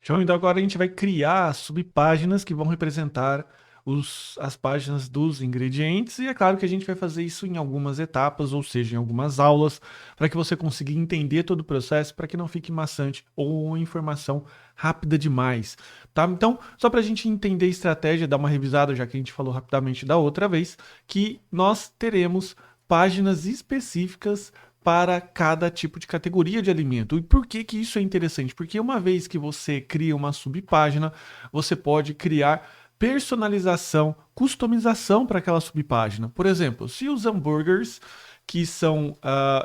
Show, então agora a gente vai criar subpáginas que vão representar as páginas dos ingredientes e é claro que a gente vai fazer isso em algumas etapas, ou seja, em algumas aulas, para que você consiga entender todo o processo, para que não fique maçante ou informação rápida demais, tá? Então, só para a gente entender a estratégia, dar uma revisada, já que a gente falou rapidamente da outra vez, que nós teremos páginas específicas para cada tipo de categoria de alimento. E por que que isso é interessante? Porque uma vez que você cria uma subpágina, você pode criar personalização, customização para aquela subpágina. Por exemplo, se os hambúrgueres, que são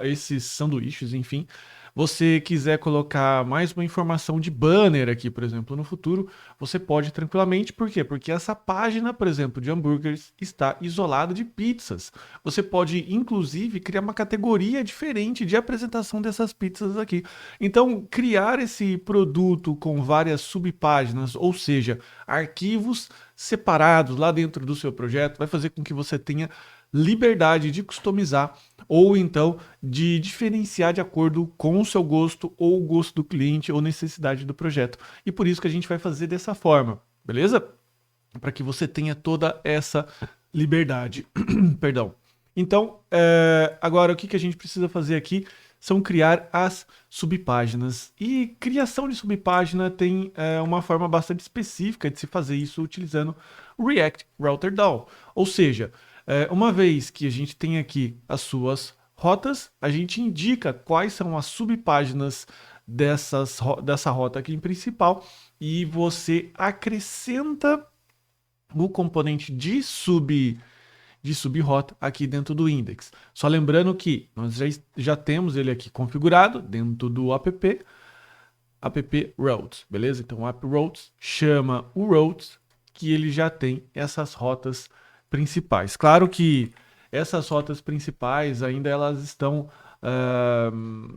esses sanduíches, enfim, você quiser colocar mais uma informação de banner aqui, por exemplo, no futuro, você pode tranquilamente. Por quê? Porque essa página, por exemplo, de hambúrgueres está isolada de pizzas. Você pode, inclusive, criar uma categoria diferente de apresentação dessas pizzas aqui. Então, criar esse produto com várias subpáginas, ou seja, arquivos separados lá dentro do seu projeto, vai fazer com que você tenha liberdade de customizar ou então de diferenciar de acordo com o seu gosto ou o gosto do cliente ou necessidade do projeto. E por isso que a gente vai fazer dessa forma, beleza? Para que você tenha toda essa liberdade. Perdão. Então, agora o que a gente precisa fazer aqui são criar as subpáginas. E criação de subpágina tem uma forma bastante específica de se fazer isso utilizando o React Router DAO. Ou seja, uma vez que a gente tem aqui as suas rotas, a gente indica quais são as subpáginas dessa rota aqui em principal e você acrescenta o componente de subrota aqui dentro do index. Só lembrando que nós já temos ele aqui configurado dentro do app routes, beleza? Então o app routes chama o routes que ele já tem essas rotas principais. Claro que essas rotas principais ainda elas estão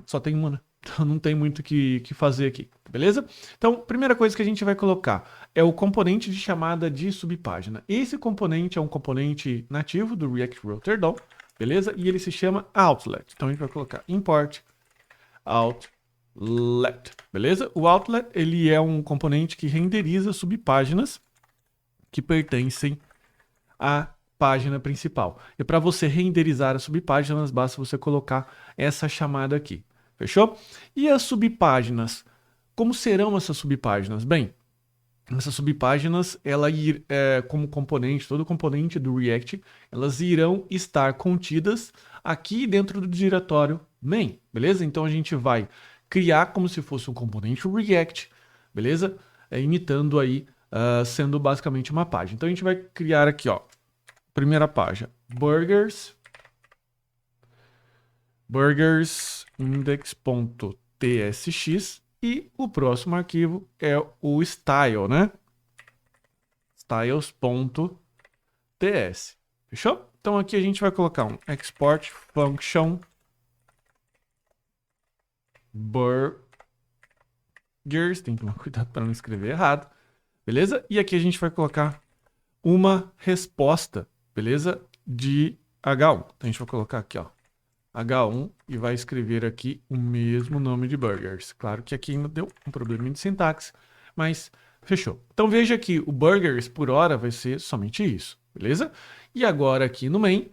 só tem uma, né? Então não tem muito o que fazer aqui, beleza? Então, primeira coisa que a gente vai colocar é o componente de chamada de subpágina. Esse componente é um componente nativo do React Router DOM, beleza? E ele se chama outlet. Então a gente vai colocar import outlet, beleza? O outlet ele é um componente que renderiza subpáginas que pertencem à página principal. E para você renderizar as subpáginas, basta você colocar essa chamada aqui. Fechou? E as subpáginas? Como serão essas subpáginas? Bem, essas subpáginas, como componente, todo componente do React, elas irão estar contidas aqui dentro do diretório main, beleza? Então a gente vai criar como se fosse um componente React, beleza? Imitando aí, sendo basicamente uma página. Então a gente vai criar aqui, ó, primeira página, burgers index.tsx e o próximo arquivo é o style, né? styles.ts. Fechou? Então aqui a gente vai colocar um export function burgers, tem que tomar cuidado para não escrever errado, beleza? E aqui a gente vai colocar uma resposta, beleza? De H1. Então a gente vai colocar aqui, ó, H1 e vai escrever aqui o mesmo nome de burgers. Claro que aqui ainda deu um probleminha de sintaxe, mas fechou. Então veja que o burgers por hora vai ser somente isso, beleza? E agora aqui no main,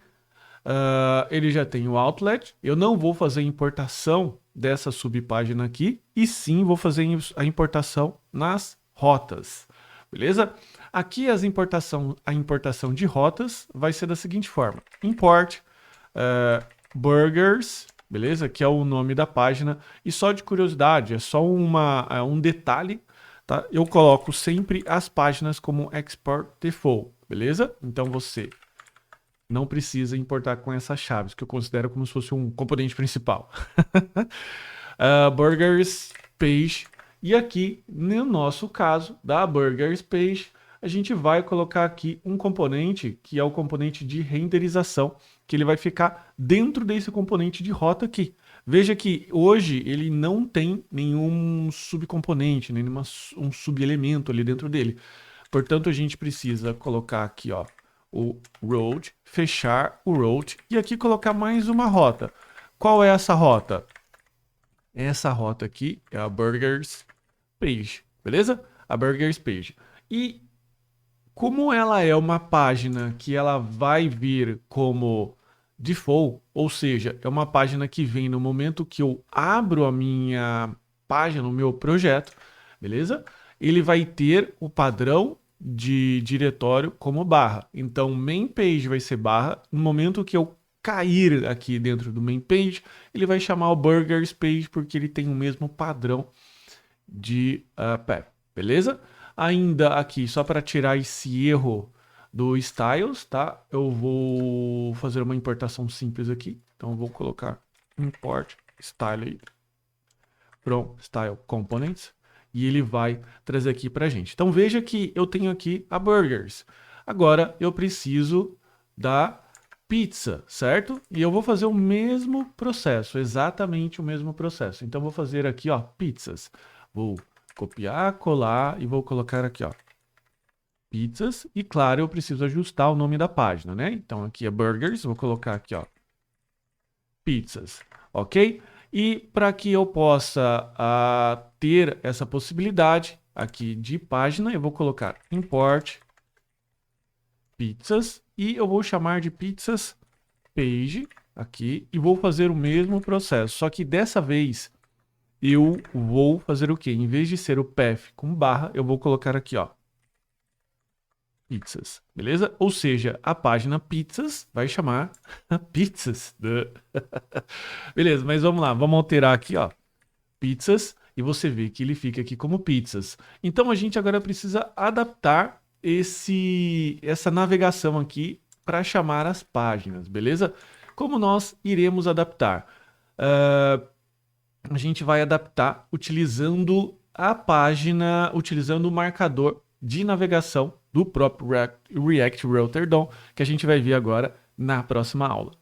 ele já tem o outlet. Eu não vou fazer importação dessa subpágina aqui, e sim vou fazer a importação nas rotas, beleza? Aqui a importação de rotas vai ser da seguinte forma: import burgers, beleza? Que é o nome da página. E só de curiosidade, é só um detalhe, tá? Eu coloco sempre as páginas como export default, beleza? Então você não precisa importar com essas chaves, que eu considero como se fosse um componente principal. Burgers page. E aqui, no nosso caso, da burgers page, a gente vai colocar aqui um componente, que é o componente de renderização, que ele vai ficar dentro desse componente de rota aqui. Veja que hoje ele não tem nenhum subcomponente, nenhum subelemento ali dentro dele. Portanto, a gente precisa colocar aqui, ó, o route, fechar o route e aqui colocar mais uma rota. Qual é essa rota? Essa rota aqui é a burgers page, beleza? A Burgers Page. E como ela é uma página que ela vai vir como default, ou seja, é uma página que vem no momento que eu abro a minha página, o meu projeto, beleza? Ele vai ter o padrão de diretório como barra. Então, main page vai ser barra. No momento que eu cair aqui dentro do main page, ele vai chamar o burgers page porque ele tem o mesmo padrão de path, beleza? Ainda aqui, só para tirar esse erro do styles, tá? Eu vou fazer uma importação simples aqui. Então, eu vou colocar import style from style components e ele vai trazer aqui para a gente. Então, veja que eu tenho aqui a burgers. Agora, eu preciso da pizza, certo? E eu vou fazer o mesmo processo, exatamente o mesmo processo. Então, vou fazer aqui, ó, pizzas. Vou copiar, colar e vou colocar aqui, ó, pizzas. E claro, eu preciso ajustar o nome da página, né? Então aqui é burgers, vou colocar aqui, ó, pizzas, ok? E para que eu possa ter essa possibilidade aqui de página, eu vou colocar import pizzas e eu vou chamar de pizzas page aqui e vou fazer o mesmo processo, só que dessa vez eu vou fazer o quê? Em vez de ser o path com barra, eu vou colocar aqui, ó, pizzas, beleza? Ou seja, a página pizzas vai chamar pizzas. Beleza, mas vamos lá, vamos alterar aqui, ó, pizzas, e você vê que ele fica aqui como pizzas. Então a gente agora precisa adaptar essa navegação aqui para chamar as páginas, beleza? Como nós iremos adaptar? A gente vai adaptar utilizando a página, utilizando o marcador de navegação do próprio React Router DOM, que a gente vai ver agora na próxima aula.